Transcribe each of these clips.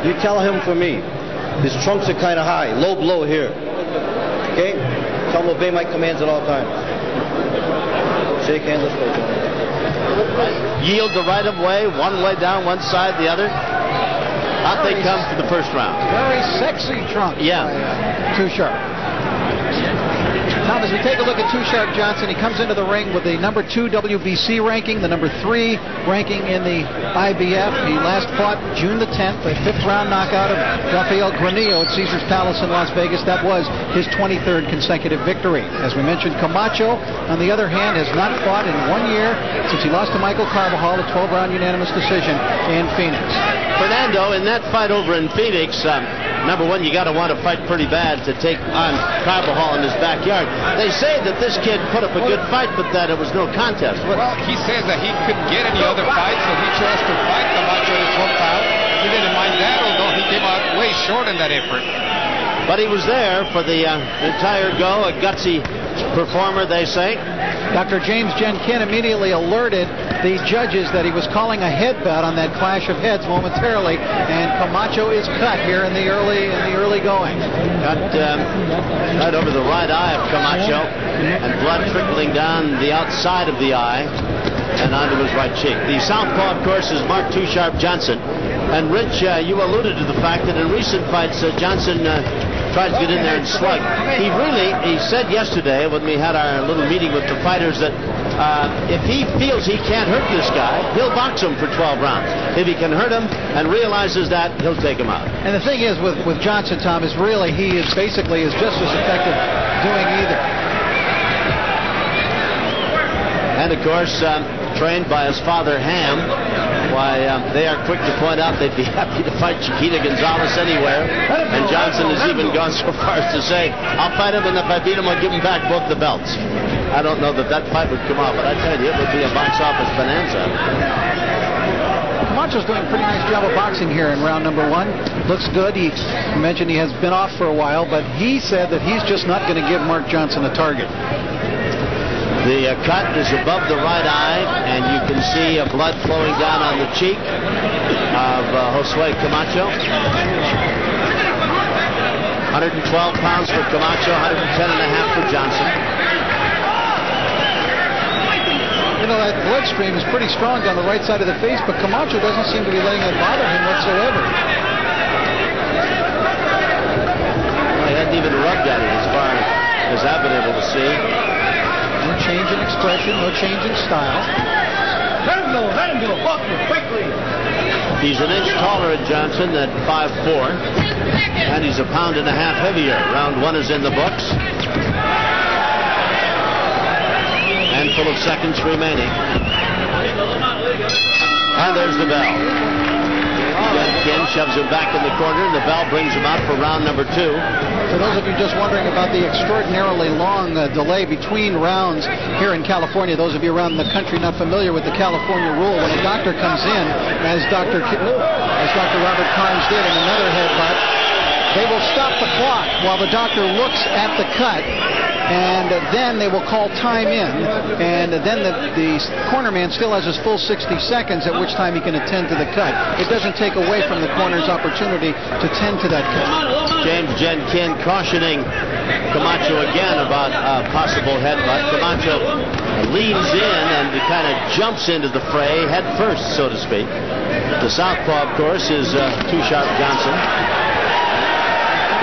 You tell him for me. His trunks are kind of high. Low blow here. Okay? Tell him obey my commands at all times. Shake hands. Let's go, John. Yield the right of way, one way down, one side, the other. Out they come for the first round. Very sexy trunks. Yeah. Too Sharp. Tom, as we take a look at Too Sharp Johnson, he comes into the ring with the number 2 WBC ranking, the number 3 ranking in the IBF. He last fought June the 10th, a 5th round knockout of Rafael Granillo at Caesars Palace in Las Vegas. That was his 23rd consecutive victory. As we mentioned, Camacho, on the other hand, has not fought in 1 year since he lost to Michael Carbajal, a 12-round unanimous decision in Phoenix. Fernando, in that fight over in Phoenix, number one, you got to want to fight pretty bad to take on Carbajal in his backyard. They say that this kid put up a good fight, but that it was no contest. Well, he says that he couldn't get any other fight, so he chose to fight Camacho in his hometown. He didn't mind that, although he came out way short in that effort. But he was there for the entire go, a gutsy performer, they say. Dr. James Jenkin immediately alerted the judges that he was calling a headbutt on that clash of heads momentarily, and Camacho is cut here in the early going. Got right over the right eye of Camacho, and blood trickling down the outside of the eye and onto his right cheek. The southpaw, of course, is Mark Too Sharp Johnson. And Rich, you alluded to the fact that in recent fights, Johnson tries to get in there and slug. He said yesterday when we had our little meeting with the fighters that if he feels he can't hurt this guy, he'll box him for 12 rounds. If he can hurt him and realizes that, he'll take him out. And the thing is with Johnson, Tom, is really he is basically just as effective doing either. And of course, trained by his father Ham, why they are quick to point out they'd be happy to fight Chiquita Gonzalez anywhere. And Johnson has even gone so far as to say, I'll fight him, and if I beat him, I'll give him back both the belts. I don't know that fight would come off, but I tell you, it would be a box office bonanza. Camacho's doing a pretty nice job of boxing here in round number 1. Looks good. He mentioned he has been off for a while, but he said that he's just not going to give Mark Johnson a target. The cut is above the right eye, and you can see blood flowing down on the cheek of Josue Camacho. 112 pounds for Camacho, 110.5 for Johnson. You know, that blood stream is pretty strong down the right side of the face, but Camacho doesn't seem to be letting it bother him whatsoever. Well, he hadn't even rubbed at it as far as I've been able to see. No change in expression, no change in style. Let him go, quickly. He's an inch taller at Johnson at 5'4", and he's a pound and a half heavier. Round 1 is in the books. Handful of seconds remaining. And there's the bell. Ken shoves him back in the corner, and the bell brings him out for round number 2. For those of you just wondering about the extraordinarily long delay between rounds here in California, those of you around the country not familiar with the California rule, when a doctor comes in, as Dr. Robert Carnes did in another headbutt, they will stop the clock while the doctor looks at the cut, and then they will call time in, and then the corner man still has his full 60 seconds, at which time he can attend to the cut. It doesn't take away from the corner's opportunity to tend to that cut. James Jenkin cautioning Camacho again about a possible headbutt. Camacho leans in and kind of jumps into the fray head first, so to speak. The southpaw, of course, is Too Sharp Johnson.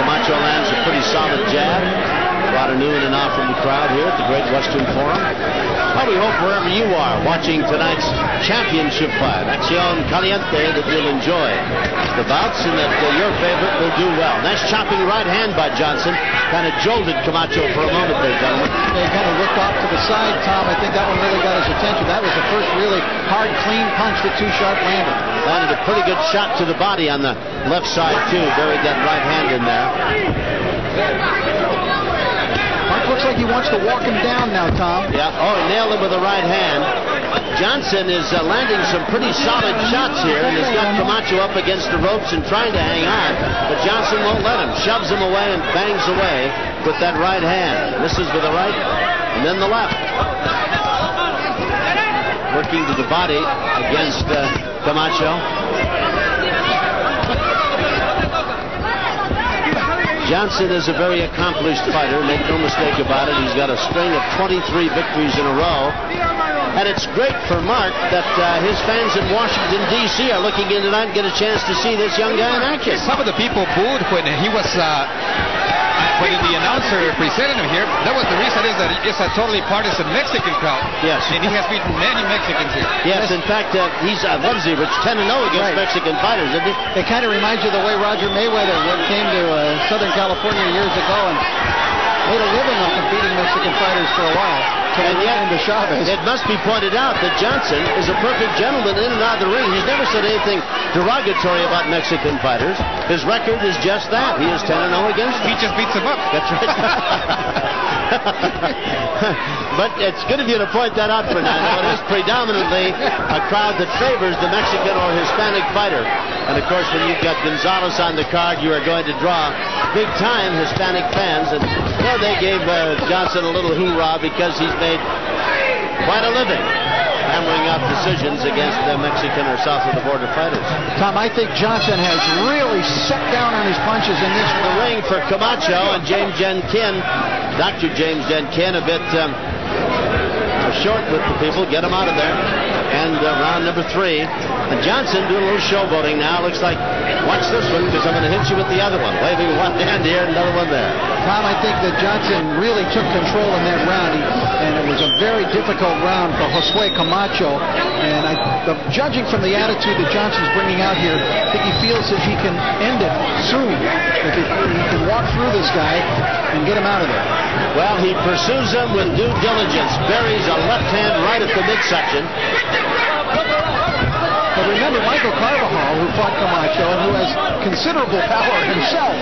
Camacho lands a pretty solid jab. A lot of new and off from the crowd here at the Great Western Forum. Well, we hope wherever you are watching tonight's championship fight, Acción Caliente, that you'll enjoy the bouts and that your favorite will do well. Nice chopping right hand by Johnson. Kind of jolted Camacho for a moment there, gentlemen. They kind of looked off to the side, Tom. I think that one really got his attention. That was the first really hard, clean punch that Too Sharp landed. Landed a pretty good shot to the body on the left side, too. Buried that right hand in there. Mark looks like he wants to walk him down now, Tom. Yeah. Oh, he nailed him with the right hand. Johnson is landing some pretty solid shots here, and has got Camacho up against the ropes and trying to hang on, but Johnson won't let him. Shoves him away and bangs away with that right hand. Misses with the right, and then the left. Working to the body against Camacho. Johnson is a very accomplished fighter, make no mistake about it. He's got a string of 23 victories in a row. And it's great for Mark that his fans in Washington, D.C. are looking in tonight and get a chance to see this young guy in action. Some of the people booed when he was, when the announcer presented him here. That was the reason is that it's a totally partisan Mexican crowd. Yes. And he has beaten many Mexicans here. Yes, in fact, he's, what is he, Rich? 10-0 against Mexican fighters, isn't he? It kind of reminds you of the way Roger Mayweather came to Southern California years ago and made a living off of beating Mexican fighters for a while. And yet, it must be pointed out that Johnson is a perfect gentleman in and out of the ring. He's never said anything derogatory about Mexican fighters. His record is just that. He is 10-0 against them. He just beats them up. That's right. But it's good of you to point that out, Fernando. It is predominantly a crowd that favors the Mexican or Hispanic fighter. And of course, when you've got Gonzalez on the card, you are going to draw big-time Hispanic fans. And well, they gave Johnson a little hoorah because he's made quite a living hammering out decisions against the Mexican or south of the border fighters. Tom, I think Johnson has really set down on his punches in this the ring for Camacho and James Jenkin. Dr. James Jenkin a bit short with the people. Get him out of there. And round number 3. And Johnson doing a little showboating now. Looks like, watch this one because I'm going to hit you with the other one. Waving one hand here and another one there. Tom, I think that Johnson really took control in that round. And it was a very difficult round for Josue Camacho. And judging from the attitude that Johnson's bringing out here, I think he feels that he can end it soon. If he can walk through this guy and get him out of there. Well, he pursues him with due diligence. Buries a left hand right at the midsection. But remember, Michael Carvajal, who fought Camacho and who has considerable power himself,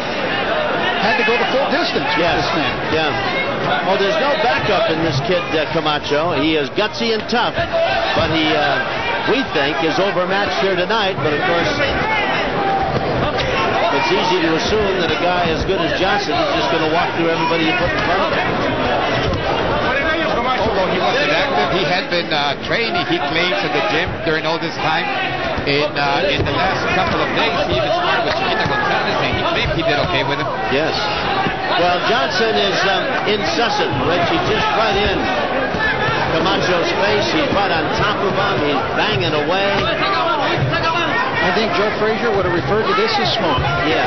had to go the full distance with this man. Yeah. Well, there's no backup in this kid, Camacho. He is gutsy and tough, but he, we think, is overmatched here tonight. But of course, it's easy to assume that a guy as good as Johnson is just going to walk through everybody you put in front of him. Although he wasn't active, he had been training, he claims, at the gym during all this time. In the last couple of days, he even sparred with Chiquita Gonzalez, and he claimed he did okay with him. Yes. Well, Johnson is incessant, Rich. He's just right in Camacho's face. He's right on top of him. He's banging away. I think Joe Frazier would have referred to this as smoke. Yeah.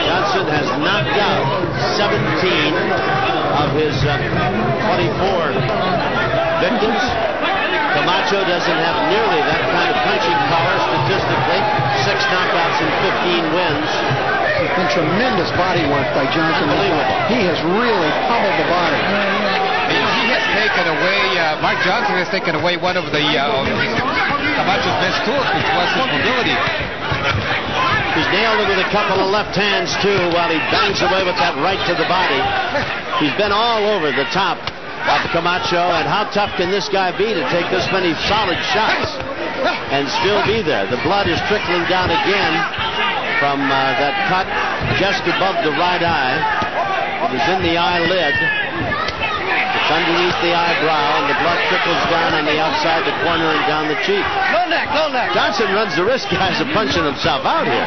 Johnson has knocked out 17 of his 24 victims. Camacho doesn't have nearly that kind of punching power statistically. 6 knockouts and 15 wins. It's been tremendous body work by Johnson. He has really pummeled the body. He has taken away, Mark Johnson has taken away one of the Camacho's best tools, which was his mobility. He's nailed him with a couple of left hands, too, while he bangs away with that right to the body. He's been all over the top of Camacho, and how tough can this guy be to take this many solid shots and still be there? The blood is trickling down again from that cut just above the right eye. It was in the eyelid. It's underneath the eyebrow, and the blood trickles down on the outside the corner and down the cheek. Low neck. Johnson runs the risk, guys, of punching himself out here.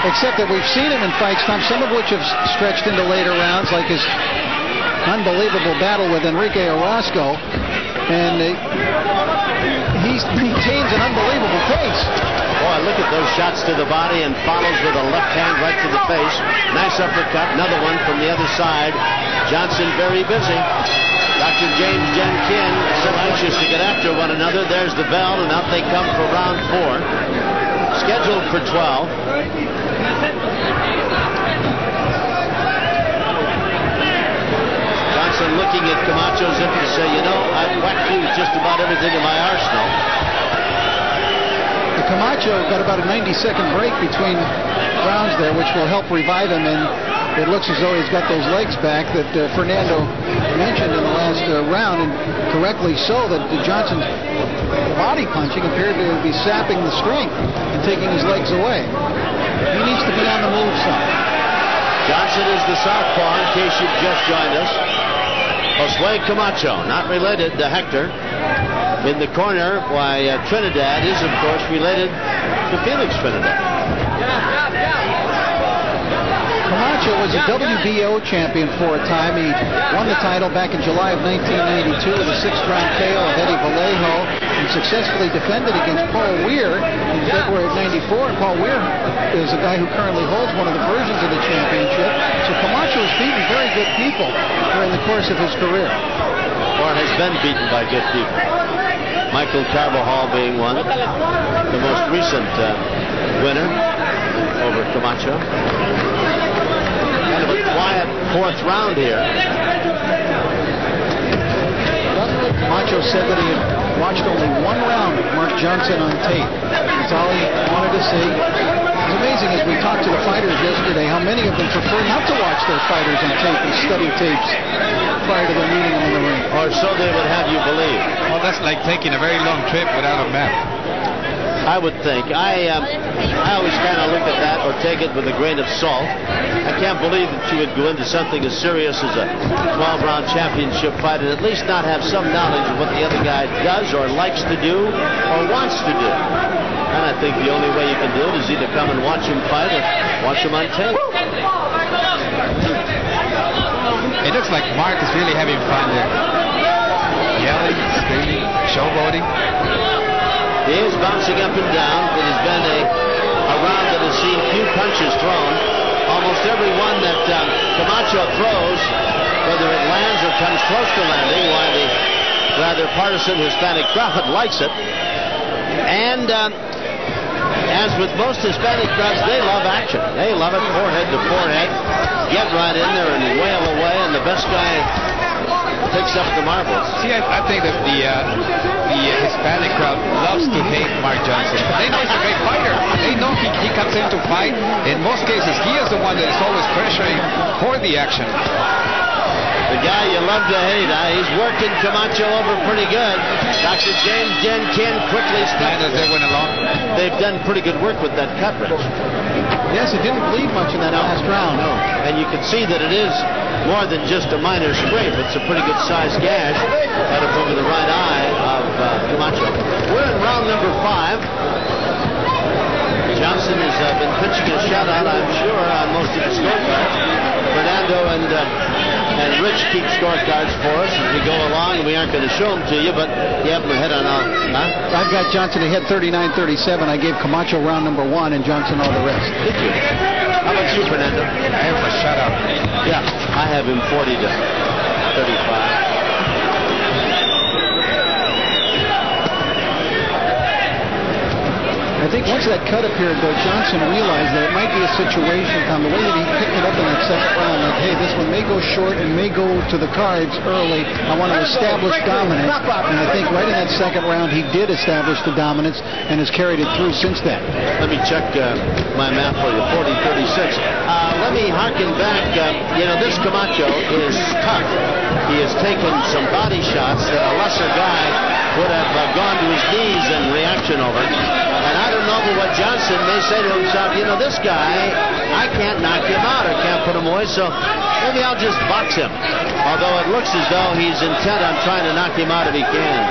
Except that we've seen him in fights, Tom, some of which have stretched into later rounds, like his unbelievable battle with Enrique Orozco, and he maintains an unbelievable pace. Boy, look at those shots to the body and follows with a left hand right to the face. Nice uppercut, another one from the other side. Johnson very busy. Dr. James Jenkin so anxious to get after one another. There's the bell, and out they come for round 4. Scheduled for 12. Johnson looking at Camacho's hip to say, you know, I've whacked you with just about everything in my arsenal. Camacho got about a 90-second break between rounds there, which will help revive him, and it looks as though he's got those legs back that Fernando mentioned in the last round, and correctly so, that Johnson's body punching appeared to be sapping the strength and taking his legs away. He needs to be on the move some. Johnson is the southpaw, in case you've just joined us. Josue Camacho, not related to Hector. In the corner, why Trinidad is, of course, related to Felix Trinidad. Camacho was a WBO champion for a time. He won the title back in July of 1992 with a 6th-round KO of Eddie Vallejo and successfully defended against Paul Weir in February of '94. And Paul Weir is a guy who currently holds one of the versions of the championship. So Camacho has beaten very good people during the course of his career. Or has been beaten by good people. Michael Carbajal being one. The most recent winner over Camacho. Kind of a quiet 4th round here. Camacho said that he had watched only 1 round of Mark Johnson on tape. That's all he wanted to see. It's amazing as we talked to the fighters yesterday how many of them prefer not to watch their fighters on tape and study tapes prior to their meeting them in the ring. Or so they would have you believe. Well, that's like taking a very long trip without a map. I would think. I always kind of look at that or take it with a grain of salt. I can't believe that you would go into something as serious as a 12-round championship fight and at least not have some knowledge of what the other guy does or likes to do or wants to do. And I think the only way you can do it is either come and watch him fight or watch him on tape. It looks like Mark is really having fun there. Yelling, screaming, showboating. He is bouncing up and down. It has been a round that has seen few punches thrown. Almost every one that Camacho throws, whether it lands or comes close to landing, why the rather partisan Hispanic crowd likes it. And as with most Hispanic crowds, they love action. They love it forehead to forehead. Get right in there and wail away, and the best guy picks up the marbles. See, I think that the Hispanic crowd loves to hate Mark Johnson. They know he's a great fighter. They know he comes in to fight. In most cases, he is the one that is always pressuring for the action. The guy you love to hate, he's working Camacho over pretty good. Dr. James Jen quickly stepped. And as they went along, they've done pretty good work with that cut, Rich. Yes, it didn't bleed much in that last round. No, and you can see that it is more than just a minor scrape. It's a pretty good-sized gash right up over the right eye of Camacho. We're in round number 5. Johnson has been pitching a shutout, I'm sure, on most of the scorecards. Fernando and Rich keep scorecards for us as we go along. We aren't going to show them to you, but you have them ahead on all. Huh? I've got Johnson ahead 39-37. I gave Camacho round number 1 and Johnson all the rest. Did you? How about you, Fernando? I have a shutout. Yeah, I have him 40-35. I think once that cut appeared, though, Johnson realized that it might be a situation on the way that he picked it up in that 2nd round, like, hey, this one may go short and may go to the cards early. I want to establish dominance. And I think right in that 2nd round, he did establish the dominance and has carried it through since then. Let me check my map for you, 40-36. Let me harken back. This Camacho is tough. He has taken some body shots that a lesser guy would have gone to his knees in reaction over. And I don't know but what Johnson may say to himself, this guy, I can't knock him out or can't put him away, so maybe I'll just box him. Although it looks as though he's intent on trying to knock him out if he can.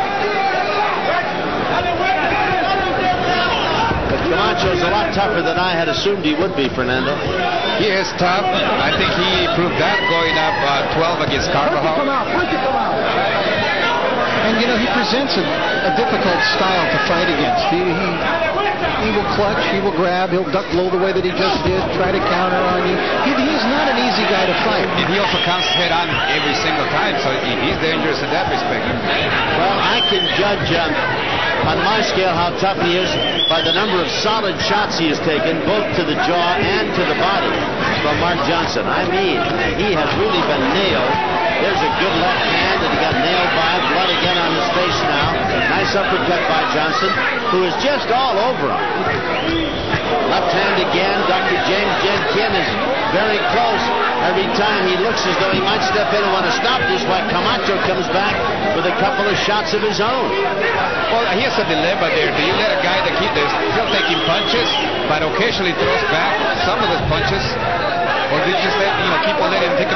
But Camacho's a lot tougher than I had assumed he would be, Fernando. He is tough. I think he proved that going up 12 against Carbajal. And, he presents a difficult style to fight against. He will clutch, he will grab, he'll duck low the way that he just did, try to counter on you. He's not an easy guy to fight. And he also counts head on every single time, so he's dangerous in that respect. Well, I can judge on my scale how tough he is by the number of solid shots he has taken, both to the jaw and to the body from Mark Johnson. I mean, he has really been nailed. There's a good left hand that he got nailed by. Blood again on his face now. Nice uppercut by Johnson, who is just all over him. Left hand again. Dr. James Jen is very close. Every time he looks as though he might step in and want to stop this, while Camacho comes back with a couple of shots of his own. Well, here's a dilemma there. Do you let a guy that is still taking punches, but occasionally throws back some of his punches, or do you just let, keep on letting him take a